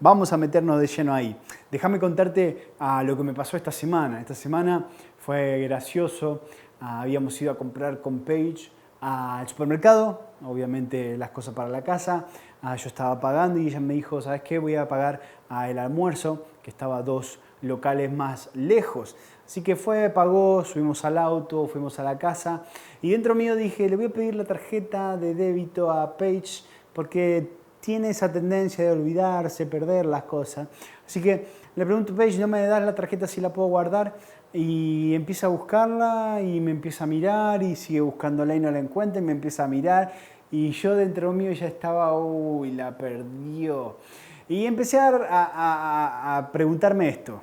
vamos a meternos de lleno ahí. Déjame contarte lo que me pasó esta semana. Esta semana fue gracioso. Habíamos ido a comprar con Paige al supermercado, obviamente las cosas para la casa. Yo estaba pagando y ella me dijo, ¿sabes qué? Voy a pagar el almuerzo, que estaba 2 locales más lejos. Así que fue, pagó, subimos al auto, fuimos a la casa y dentro mío dije, le voy a pedir la tarjeta de débito a Paige porque tiene esa tendencia de olvidarse, perder las cosas. Así que le pregunto, Paige, ¿no me das la tarjeta si la puedo guardar? Y empieza a buscarla y me empieza a mirar y sigue buscándola y no la encuentra y me empieza a mirar. Y yo dentro mío ya estaba, uy, la perdió. Y empecé a preguntarme esto.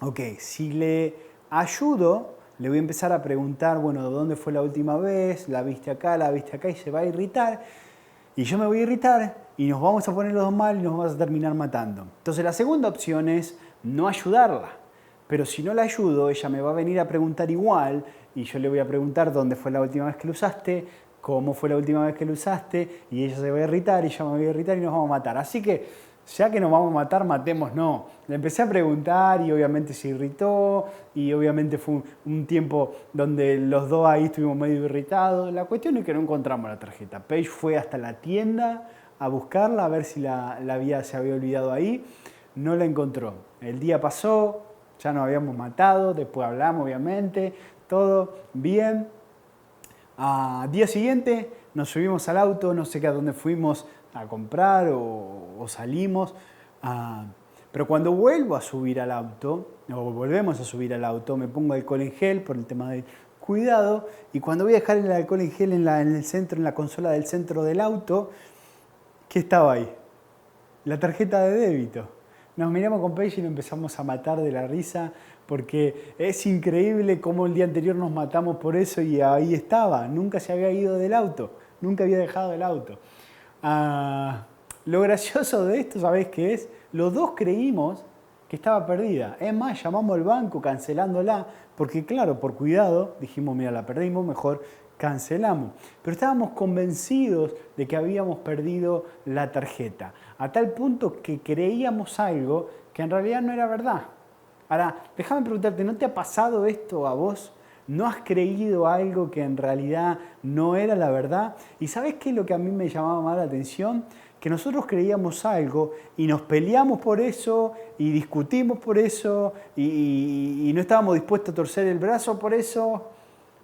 Ok, si le ayudo, le voy a empezar a preguntar, bueno, ¿dónde fue la última vez? ¿La viste acá? ¿La viste acá? Y se va a irritar. Y yo me voy a irritar y nos vamos a poner los dos mal y nos vamos a terminar matando. Entonces la segunda opción es no ayudarla. Pero si no la ayudo, ella me va a venir a preguntar igual y yo le voy a preguntar dónde fue la última vez que lo usaste, cómo fue la última vez que lo usaste y ella se va a irritar y yo me voy a irritar y nos vamos a matar. Así que ya que nos vamos a matar, matemos no. Le empecé a preguntar y obviamente se irritó y obviamente fue un tiempo donde los dos ahí estuvimos medio irritados. La cuestión es que no encontramos la tarjeta. Paige fue hasta la tienda a buscarla, a ver si se había olvidado ahí. No la encontró. El día pasó, ya nos habíamos matado, después hablamos obviamente, todo bien. Día siguiente nos subimos al auto, no sé qué a dónde fuimos a comprar o salimos. Pero cuando vuelvo a subir al auto, o volvemos a subir al auto, me pongo alcohol en gel por el tema del cuidado. Y cuando voy a dejar el alcohol en gel en el centro, en la consola del centro del auto, ¿qué estaba ahí? La tarjeta de débito. Nos miramos con Paige y nos empezamos a matar de la risa porque es increíble cómo el día anterior nos matamos por eso y ahí estaba. Nunca se había ido del auto, nunca había dejado el auto. Lo gracioso de esto, ¿sabés qué es? Los dos creímos que estaba perdida. Es más, llamamos al banco cancelándola porque claro, por cuidado, dijimos, mira, la perdimos, mejor cancelamos. Pero estábamos convencidos de que habíamos perdido la tarjeta, a tal punto que creíamos algo que en realidad no era verdad. Ahora, déjame preguntarte, ¿no te ha pasado esto a vos? ¿No has creído algo que en realidad no era la verdad? ¿Y sabes qué es lo que a mí me llamaba más la atención? Que nosotros creíamos algo y nos peleamos por eso y discutimos por eso y no estábamos dispuestos a torcer el brazo por eso,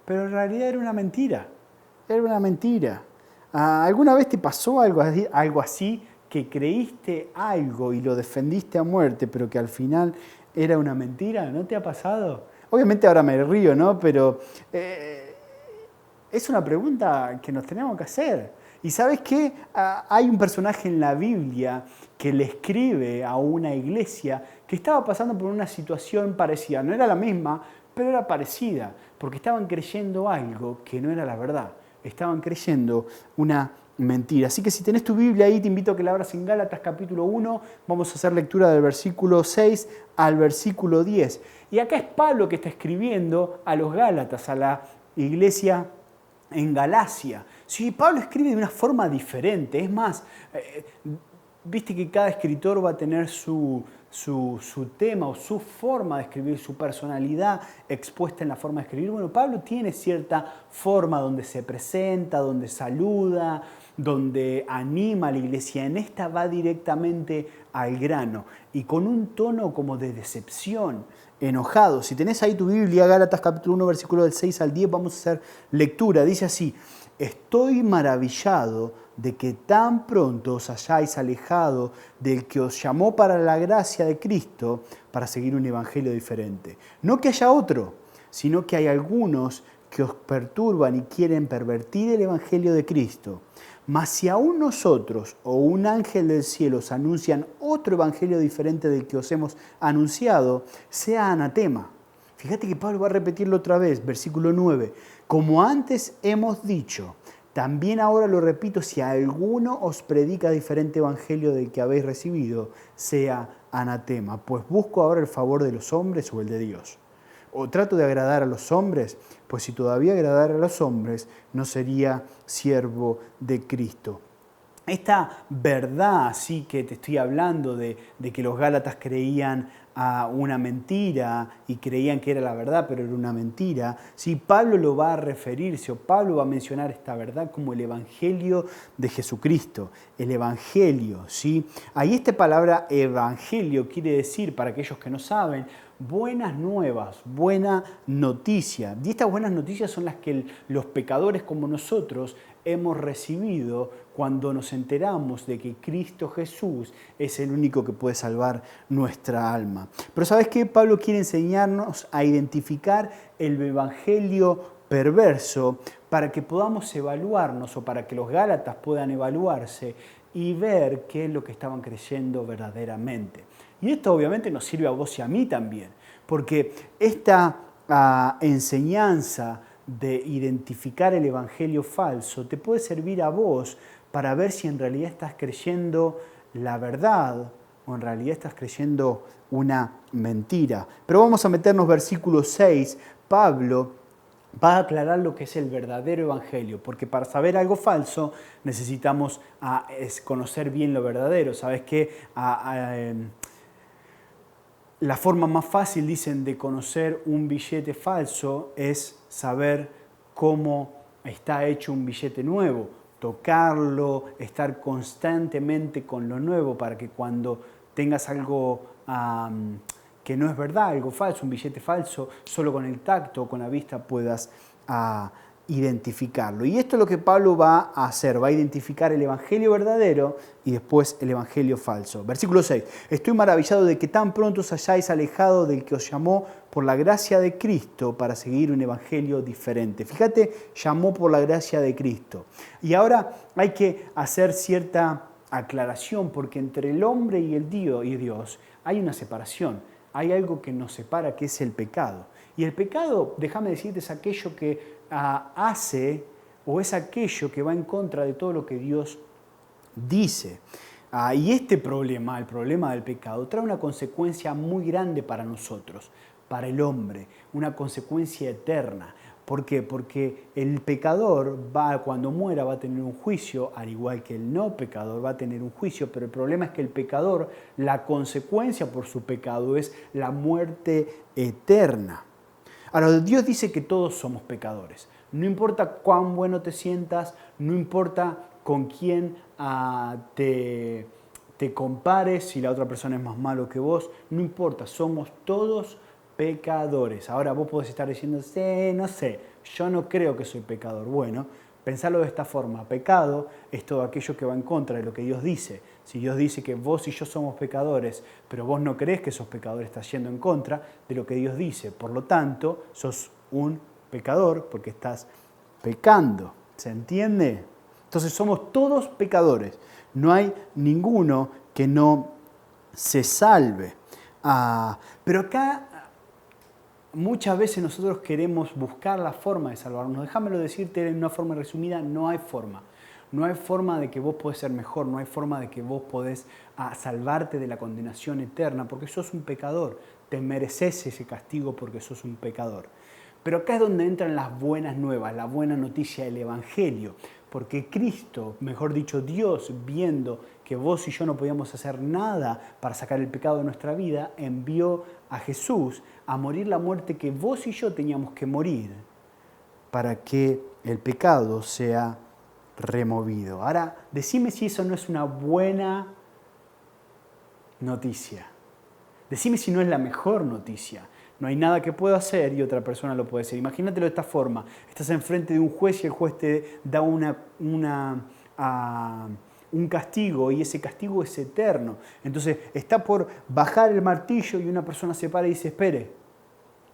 pero en realidad era una mentira. Era una mentira. ¿Alguna vez te pasó algo así que creíste algo y lo defendiste a muerte, pero que al final era una mentira? ¿No te ha pasado? Obviamente ahora me río, ¿no? Pero es una pregunta que nos tenemos que hacer. ¿Y sabes qué? Hay un personaje en la Biblia que le escribe a una iglesia que estaba pasando por una situación parecida. No era la misma, pero era parecida, porque estaban creyendo algo que no era la verdad. Estaban creyendo una mentira. Así que si tenés tu Biblia ahí, te invito a que la abras en Gálatas capítulo 1. Vamos a hacer lectura del versículo 6 al versículo 10. Y acá es Pablo que está escribiendo a los Gálatas, a la iglesia en Galacia. Sí, Pablo escribe de una forma diferente. Es más, viste que cada escritor va a tener su tema o su forma de escribir, su personalidad expuesta en la forma de escribir. Bueno, Pablo tiene cierta forma donde se presenta, donde saluda, donde anima a la iglesia. En esta va directamente al grano y con un tono como de decepción, enojado. Si tenés ahí tu Biblia, Gálatas capítulo 1, versículo del 6 al 10, vamos a hacer lectura. Dice así: estoy maravillado de que tan pronto os hayáis alejado del que os llamó para la gracia de Cristo para seguir un evangelio diferente. No que haya otro, sino que hay algunos que os perturban y quieren pervertir el evangelio de Cristo. Mas si aún nosotros o un ángel del cielo os anuncian otro evangelio diferente del que os hemos anunciado, sea anatema. Fíjate que Pablo va a repetirlo otra vez, versículo 9. Como antes hemos dicho, también ahora lo repito, si alguno os predica diferente evangelio del que habéis recibido, sea anatema. Pues busco ahora el favor de los hombres o el de Dios. O trato de agradar a los hombres, pues si todavía agradara a los hombres, no sería siervo de Cristo. esta verdad, sí, que te estoy hablando de que los Gálatas creían a una mentira y creían que era la verdad, pero era una mentira, sí, Pablo lo va a referirse, o Pablo va a mencionar esta verdad como el Evangelio de Jesucristo, el Evangelio, ¿sí? Ahí esta palabra Evangelio quiere decir, para aquellos que no saben, buenas nuevas, buena noticia. Y estas buenas noticias son las que los pecadores como nosotros hemos recibido cuando nos enteramos de que Cristo Jesús es el único que puede salvar nuestra alma. Pero ¿sabes qué? Pablo quiere enseñarnos a identificar el evangelio perverso para que podamos evaluarnos o para que los Gálatas puedan evaluarse y ver qué es lo que estaban creyendo verdaderamente. Y esto obviamente nos sirve a vos y a mí también, porque esta enseñanza de identificar el evangelio falso te puede servir a vos para ver si en realidad estás creyendo la verdad o en realidad estás creyendo una mentira. Pero vamos a meternos versículo 6. Pablo va a aclarar lo que es el verdadero evangelio, porque para saber algo falso necesitamos conocer bien lo verdadero. ¿Sabes qué? La forma más fácil, dicen, de conocer un billete falso es saber cómo está hecho un billete nuevo, tocarlo, estar constantemente con lo nuevo para que cuando tengas algo que no es verdad, algo falso, un billete falso, solo con el tacto o con la vista puedas identificarlo. Y esto es lo que Pablo va a hacer, va a identificar el evangelio verdadero y después el evangelio falso. Versículo 6. Estoy maravillado de que tan pronto os hayáis alejado del que os llamó por la gracia de Cristo para seguir un evangelio diferente. Fíjate, llamó por la gracia de Cristo. Y ahora hay que hacer cierta aclaración porque entre el hombre y Dios hay una separación. Hay algo que nos separa, que es el pecado. Y el pecado, déjame decirte, es aquello que hace o es aquello que va en contra de todo lo que Dios dice. Y este problema, el problema del pecado, trae una consecuencia muy grande para nosotros, para el hombre, una consecuencia eterna. ¿Por qué? Porque el pecador cuando muera va a tener un juicio, al igual que el no pecador va a tener un juicio, pero el problema es que el pecador, la consecuencia por su pecado es la muerte eterna. Ahora, Dios dice que todos somos pecadores. No importa cuán bueno te sientas, no importa con quién te compares, si la otra persona es más malo que vos, no importa, somos todos pecadores. Ahora vos podés estar diciendo, no sé, yo no creo que soy pecador. Bueno, pensarlo de esta forma, pecado es todo aquello que va en contra de lo que Dios dice. Si Dios dice que vos y yo somos pecadores, pero vos no crees que sos pecador, estás yendo en contra de lo que Dios dice. Por lo tanto, sos un pecador porque estás pecando. ¿Se entiende? Entonces somos todos pecadores. No hay ninguno que no se salve. Pero acá muchas veces nosotros queremos buscar la forma de salvarnos. Déjamelo decirte en una forma resumida, no hay forma. No hay forma de que vos podés ser mejor, no hay forma de que vos podés salvarte de la condenación eterna, porque sos un pecador. Te mereces ese castigo porque sos un pecador. Pero acá es donde entran las buenas nuevas, la buena noticia del Evangelio. Porque Cristo, mejor dicho Dios, viendo que vos y yo no podíamos hacer nada para sacar el pecado de nuestra vida, envió a Jesús a morir la muerte que vos y yo teníamos que morir para que el pecado sea removido. Ahora, decime si eso no es una buena noticia. Decime si no es la mejor noticia. No hay nada que pueda hacer y otra persona lo puede hacer. Imagínatelo de esta forma. Estás enfrente de un juez y el juez te da un castigo y ese castigo es eterno. Entonces está por bajar el martillo y una persona se para y dice, espere,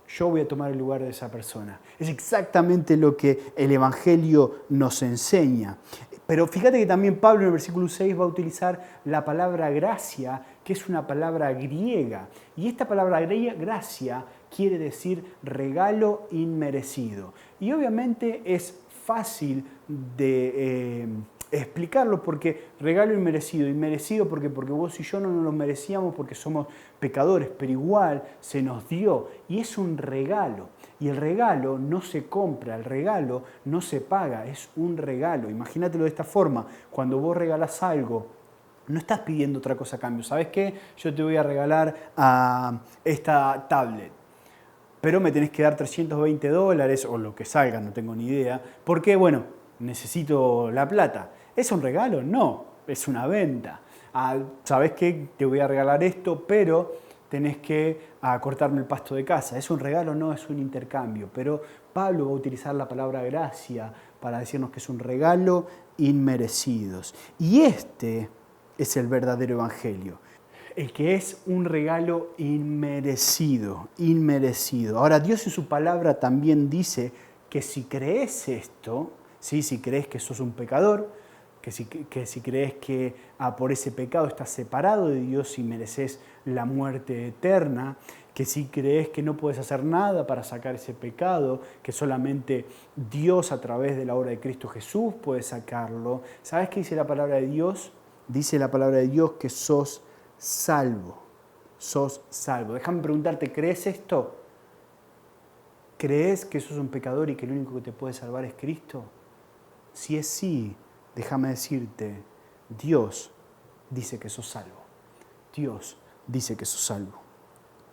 yo voy a tomar el lugar de esa persona. Es exactamente lo que el Evangelio nos enseña. Pero fíjate que también Pablo en el versículo 6 va a utilizar la palabra gracia, que es una palabra griega. Y esta palabra gracia quiere decir regalo inmerecido. Y obviamente es fácil de explicarlo porque regalo inmerecido. Inmerecido porque vos y yo no nos lo merecíamos porque somos pecadores, pero igual se nos dio y es un regalo. Y el regalo no se compra, el regalo no se paga, es un regalo. Imagínatelo de esta forma, cuando vos regalás algo, no estás pidiendo otra cosa a cambio. ¿Sabes qué? Yo te voy a regalar esta tablet, pero me tenés que dar $320 o lo que salga, no tengo ni idea, porque, bueno, necesito la plata. ¿Es un regalo? No, es una venta. ¿Sabes qué? Te voy a regalar esto, pero tenés que cortarme el pasto de casa. ¿Es un regalo? No, es un intercambio. Pero Pablo va a utilizar la palabra gracia para decirnos que es un regalo inmerecidos. Y este es el verdadero evangelio. El que es un regalo inmerecido, inmerecido. Ahora, Dios en su palabra también dice que si crees esto, ¿sí? Si crees que sos un pecador, que si crees que por ese pecado estás separado de Dios y mereces la muerte eterna, que si crees que no puedes hacer nada para sacar ese pecado, que solamente Dios a través de la obra de Cristo Jesús puede sacarlo. ¿Sabes qué dice la palabra de Dios? Dice la palabra de Dios que sos salvo. Sos salvo. Déjame preguntarte, ¿crees esto? ¿Crees que sos un pecador y que el único que te puede salvar es Cristo? Si es sí, déjame decirte, Dios dice que sos salvo. Dios dice que sos salvo.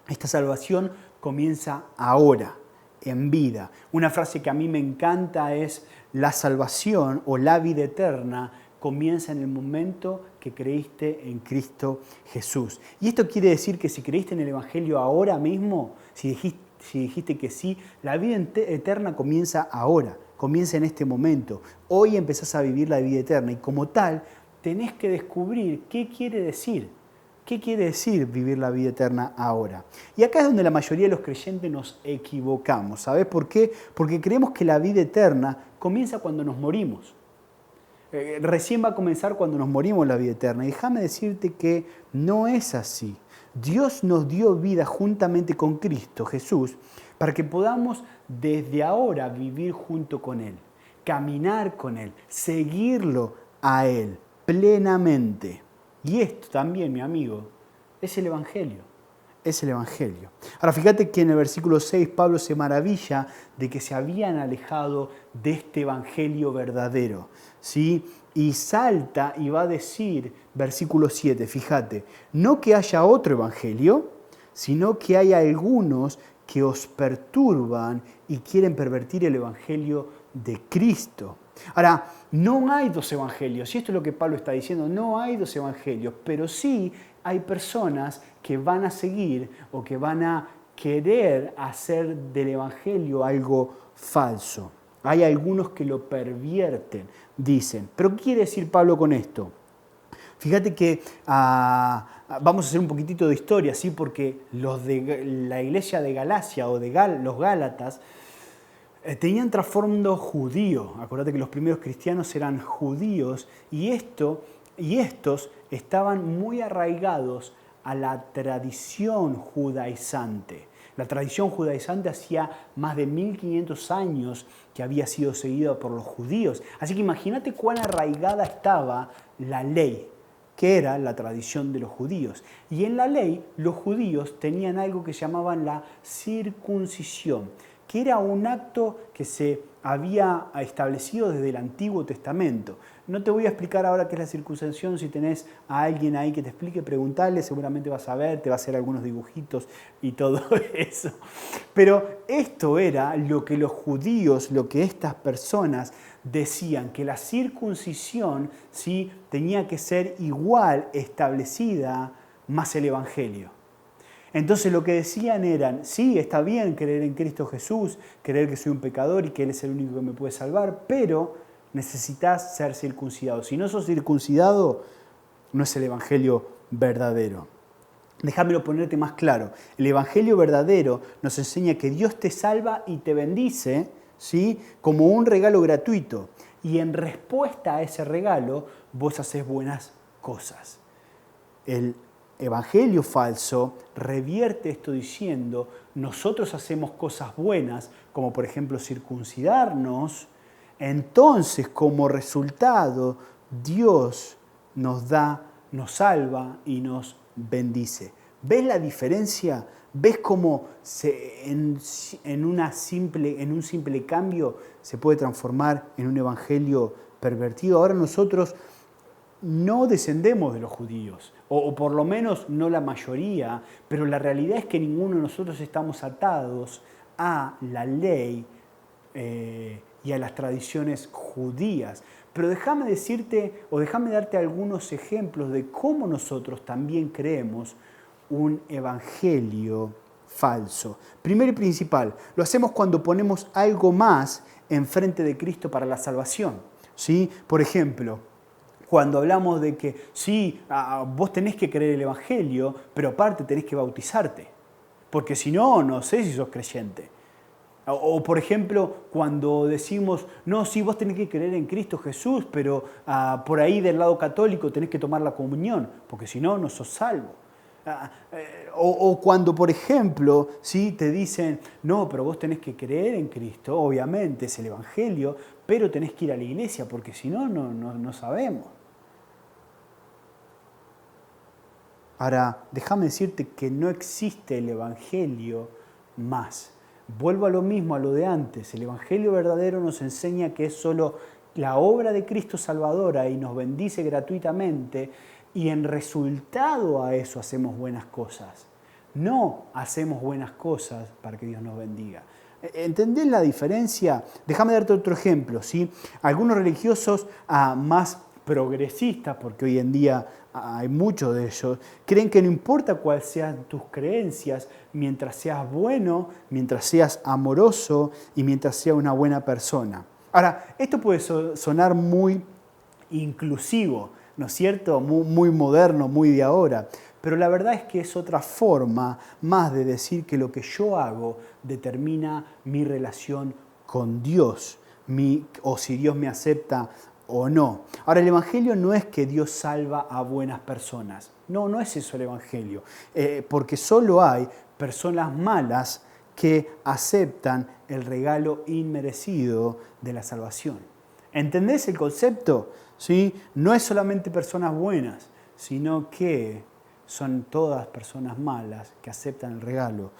Esta salvación comienza ahora, en vida. Una frase que a mí me encanta es: la salvación o la vida eterna comienza en el momento que creíste en Cristo Jesús. Y esto quiere decir que si creíste en el Evangelio ahora mismo, si dijiste que sí, la vida eterna comienza ahora, comienza en este momento. Hoy empezás a vivir la vida eterna y como tal tenés que descubrir qué quiere decir. ¿Qué quiere decir vivir la vida eterna ahora? Y acá es donde la mayoría de los creyentes nos equivocamos. ¿Sabes por qué? Porque creemos que la vida eterna comienza cuando nos morimos. Recién va a comenzar cuando nos morimos la vida eterna. Y déjame decirte que no es así. Dios nos dio vida juntamente con Cristo Jesús para que podamos desde ahora vivir junto con Él, caminar con Él, seguirlo a Él plenamente. Y esto también, mi amigo, es el Evangelio. Es el Evangelio. Ahora, fíjate que en el versículo 6 Pablo se maravilla de que se habían alejado de este Evangelio verdadero, ¿sí? Y salta y va a decir, versículo 7, fíjate, no que haya otro Evangelio, sino que hay algunos que os perturban y quieren pervertir el Evangelio de Cristo. Ahora, no hay dos evangelios, y esto es lo que Pablo está diciendo, no hay dos evangelios, pero sí hay personas que van a seguir o que van a querer hacer del evangelio algo falso. Hay algunos que lo pervierten, dicen. ¿Pero qué quiere decir Pablo con esto? Fíjate que vamos a hacer un poquitito de historia, ¿sí? Porque los de la iglesia de Galacia o de los Gálatas tenían trasfondo judío. Acuérdate que los primeros cristianos eran judíos y estos estaban muy arraigados a la tradición judaizante. La tradición judaizante hacía más de 1500 años que había sido seguida por los judíos. Así que imagínate cuán arraigada estaba la ley, que era la tradición de los judíos. Y en la ley los judíos tenían algo que llamaban la circuncisión, que era un acto que se había establecido desde el Antiguo Testamento. No te voy a explicar ahora qué es la circuncisión. Si tenés a alguien ahí que te explique, preguntale, seguramente vas a ver, te va a hacer algunos dibujitos y todo eso. Pero esto era lo que los judíos, lo que estas personas decían, que la circuncisión sí tenía que ser igual establecida más el Evangelio. Entonces lo que decían eran, sí, está bien creer en Cristo Jesús, creer que soy un pecador y que Él es el único que me puede salvar, pero necesitas ser circuncidado. Si no sos circuncidado, no es el Evangelio verdadero. Déjamelo ponerte más claro. El Evangelio verdadero nos enseña que Dios te salva y te bendice, ¿sí? Como un regalo gratuito. Y en respuesta a ese regalo, vos haces buenas cosas. El Evangelio falso revierte esto diciendo, nosotros hacemos cosas buenas, como por ejemplo circuncidarnos, entonces como resultado Dios nos da, nos salva y nos bendice. ¿Ves la diferencia? ¿Ves cómo en un simple cambio se puede transformar en un evangelio pervertido? Ahora nosotros no descendemos de los judíos, o por lo menos no la mayoría, pero la realidad es que ninguno de nosotros estamos atados a la ley y a las tradiciones judías. Pero déjame decirte, o déjame darte algunos ejemplos de cómo nosotros también creemos un evangelio falso. Primero y principal, lo hacemos cuando ponemos algo más enfrente de Cristo para la salvación, ¿sí? Por ejemplo, cuando hablamos de que sí, vos tenés que creer el evangelio, pero aparte tenés que bautizarte, porque si no, no sé si sos creyente. O por ejemplo, cuando decimos, no, sí, vos tenés que creer en Cristo Jesús, pero por ahí del lado católico tenés que tomar la comunión, porque si no, no sos salvo. O cuando, por ejemplo, ¿sí? Te dicen, no, pero vos tenés que creer en Cristo, obviamente es el Evangelio, pero tenés que ir a la iglesia, porque si no, no sabemos. Ahora, déjame decirte que no existe el Evangelio más. Vuelvo a lo mismo, a lo de antes. El Evangelio verdadero nos enseña que es solo la obra de Cristo salvadora y nos bendice gratuitamente, y en resultado a eso hacemos buenas cosas. No hacemos buenas cosas para que Dios nos bendiga. ¿Entendés la diferencia? Déjame darte otro ejemplo, ¿sí? Algunos religiosos más progresistas, porque hoy en día hay muchos de ellos, creen que no importa cuáles sean tus creencias, mientras seas bueno, mientras seas amoroso y mientras seas una buena persona. Ahora, esto puede sonar muy inclusivo, ¿no es cierto? Muy moderno, muy de ahora. Pero la verdad es que es otra forma más de decir que lo que yo hago determina mi relación con Dios, o si Dios me acepta o no. Ahora, el Evangelio no es que Dios salva a buenas personas. No es eso el Evangelio. Porque solo hay personas malas que aceptan el regalo inmerecido de la salvación. ¿Entendés el concepto? ¿Sí? No es solamente personas buenas, sino que son todas personas malas que aceptan el regalo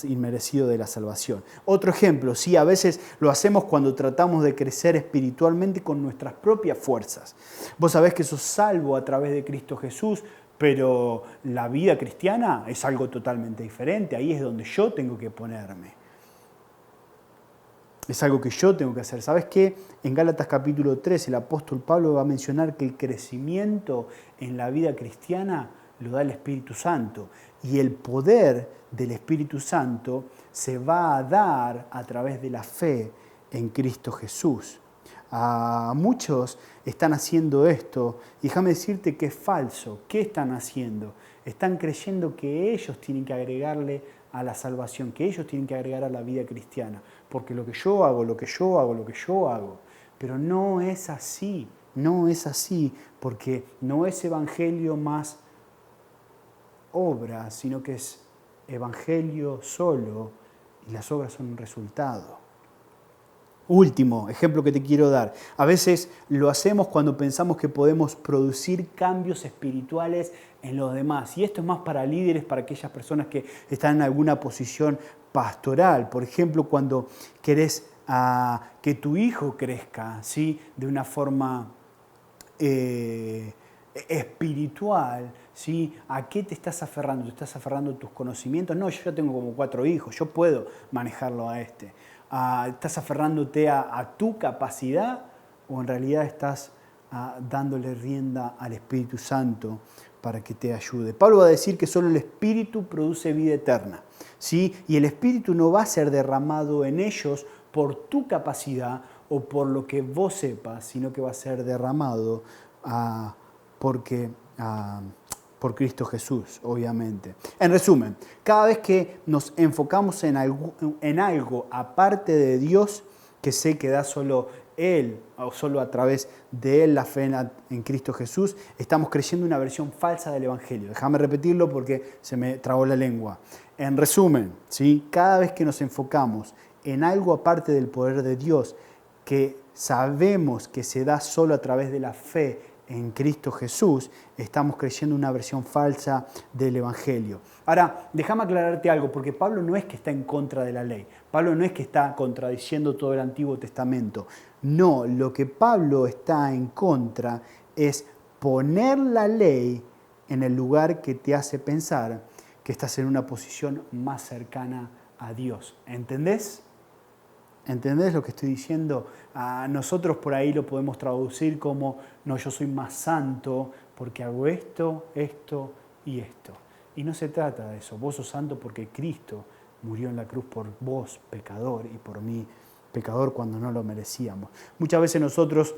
inmerecido de la salvación. Otro ejemplo, sí, a veces lo hacemos cuando tratamos de crecer espiritualmente con nuestras propias fuerzas. Vos sabés que sos salvo a través de Cristo Jesús, pero la vida cristiana es algo totalmente diferente. Ahí es donde yo tengo que ponerme. Es algo que yo tengo que hacer. ¿Sabes qué? En Gálatas capítulo 3 el apóstol Pablo va a mencionar que el crecimiento en la vida cristiana lo da el Espíritu Santo. Y el poder del Espíritu Santo se va a dar a través de la fe en Cristo Jesús. Muchos están haciendo esto. Y déjame decirte que es falso. ¿Qué están haciendo? Están creyendo que ellos tienen que agregarle a la salvación, que ellos tienen que agregar a la vida cristiana. Porque lo que yo hago. Pero no es así. No es así. Porque no es evangelio más obra, sino que es evangelio solo y las obras son un resultado. Último ejemplo que te quiero dar. A veces lo hacemos cuando pensamos que podemos producir cambios espirituales en los demás. Y esto es más para líderes, para aquellas personas que están en alguna posición pastoral. Por ejemplo, cuando querés que tu hijo crezca, ¿sí? De una forma espiritual, ¿sí? ¿A qué te estás aferrando? ¿Te estás aferrando a tus conocimientos? No, yo ya tengo como 4 hijos, yo puedo manejarlo a este. ¿Estás aferrándote a tu capacidad o en realidad estás dándole rienda al Espíritu Santo para que te ayude? Pablo va a decir que solo el Espíritu produce vida eterna, ¿sí? Y el Espíritu no va a ser derramado en ellos por tu capacidad o por lo que vos sepas, sino que va a ser derramado por Cristo Jesús, obviamente. En resumen, cada vez que nos enfocamos en algo aparte de Dios, que sé que da solo Él, o solo a través de Él la fe en Cristo Jesús, estamos creyendo una versión falsa del Evangelio. Déjame repetirlo porque se me trabó la lengua. En resumen, ¿sí? Cada vez que nos enfocamos en algo aparte del poder de Dios, que sabemos que se da solo a través de la fe en Cristo Jesús, estamos creyendo una versión falsa del Evangelio. Ahora, déjame aclararte algo, porque Pablo no es que está en contra de la ley. Pablo no es que está contradiciendo todo el Antiguo Testamento. No, lo que Pablo está en contra es poner la ley en el lugar que te hace pensar que estás en una posición más cercana a Dios. ¿Entendés? ¿Entendés lo que estoy diciendo? Nosotros por ahí lo podemos traducir como, no, yo soy más santo porque hago esto, esto y esto. Y no se trata de eso. Vos sos santo porque Cristo murió en la cruz por vos, pecador, y por mí, pecador, cuando no lo merecíamos. Muchas veces nosotros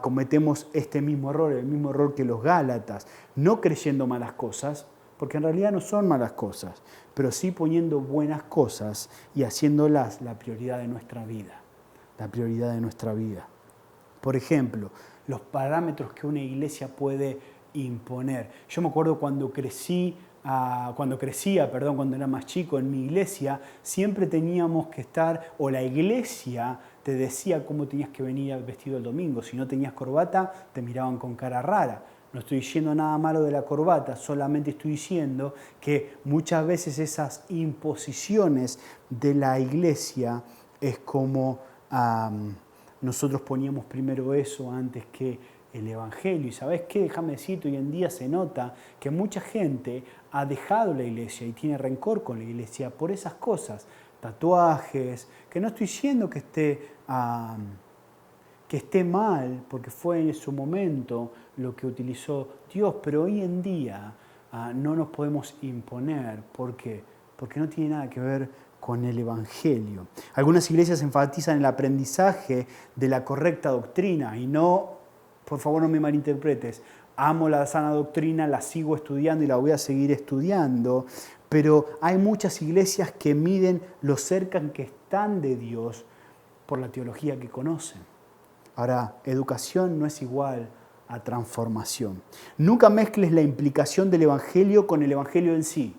cometemos este mismo error, el mismo error que los Gálatas, no creyendo malas cosas, porque en realidad no son malas cosas, pero sí poniendo buenas cosas y haciéndolas la prioridad de nuestra vida, la prioridad de nuestra vida. Por ejemplo, los parámetros que una iglesia puede imponer. Yo me acuerdo cuando cuando era más chico en mi iglesia, siempre teníamos que estar, o la iglesia te decía cómo tenías que venir vestido el domingo. Si no tenías corbata, te miraban con cara rara. No estoy diciendo nada malo de la corbata, solamente estoy diciendo que muchas veces esas imposiciones de la iglesia es como nosotros poníamos primero eso antes que el Evangelio. Y ¿sabes qué? Déjame decirte, hoy en día se nota que mucha gente ha dejado la iglesia y tiene rencor con la iglesia por esas cosas, tatuajes, que no estoy diciendo que esté mal, porque fue en su momento lo que utilizó Dios, pero hoy en día no nos podemos imponer. ¿Por qué? Porque no tiene nada que ver con el Evangelio. Algunas iglesias enfatizan el aprendizaje de la correcta doctrina y no, por favor no me malinterpretes, amo la sana doctrina, la sigo estudiando y la voy a seguir estudiando, pero hay muchas iglesias que miden lo cerca que están de Dios por la teología que conocen. Ahora, educación no es igual a transformación. Nunca mezcles la implicación del Evangelio con el Evangelio en sí.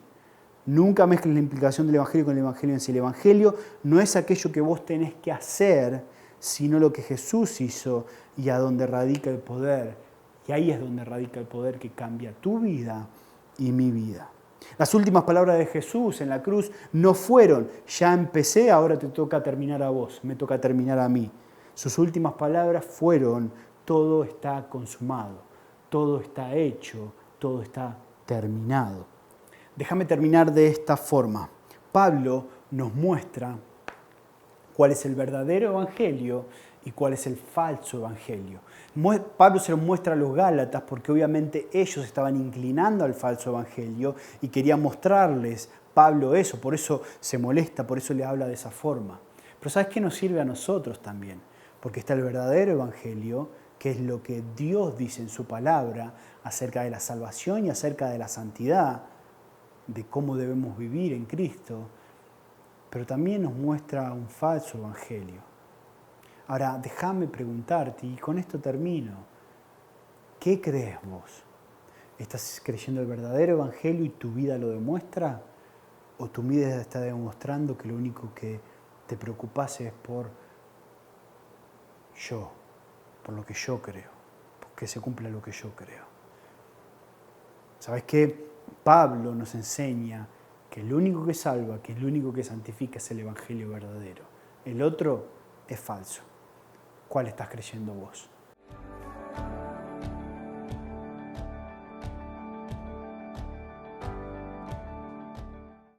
Nunca mezcles la implicación del Evangelio con el Evangelio en sí. El Evangelio no es aquello que vos tenés que hacer, sino lo que Jesús hizo y a donde radica el poder. Y ahí es donde radica el poder que cambia tu vida y mi vida. Las últimas palabras de Jesús en la cruz no fueron, ya empecé, ahora te toca terminar a vos, me toca terminar a mí. Sus últimas palabras fueron, todo está consumado, todo está hecho, todo está terminado. Déjame terminar de esta forma. Pablo nos muestra cuál es el verdadero evangelio y cuál es el falso evangelio. Pablo se lo muestra a los Gálatas porque obviamente ellos estaban inclinando al falso evangelio y quería mostrarles Pablo eso, por eso se molesta, por eso le habla de esa forma. Pero ¿sabes qué nos sirve a nosotros también? Porque está el verdadero evangelio, que es lo que Dios dice en su palabra acerca de la salvación y acerca de la santidad, de cómo debemos vivir en Cristo, pero también nos muestra un falso evangelio. Ahora, déjame preguntarte, y con esto termino, ¿qué crees vos? ¿Estás creyendo el verdadero evangelio y tu vida lo demuestra? ¿O tu vida está demostrando que lo único que te preocupás es por lo que yo creo, porque se cumpla lo que yo creo? ¿Sabes qué? Pablo nos enseña que el único que salva, que el único que santifica es el evangelio verdadero. El otro es falso. ¿Cuál estás creyendo vos?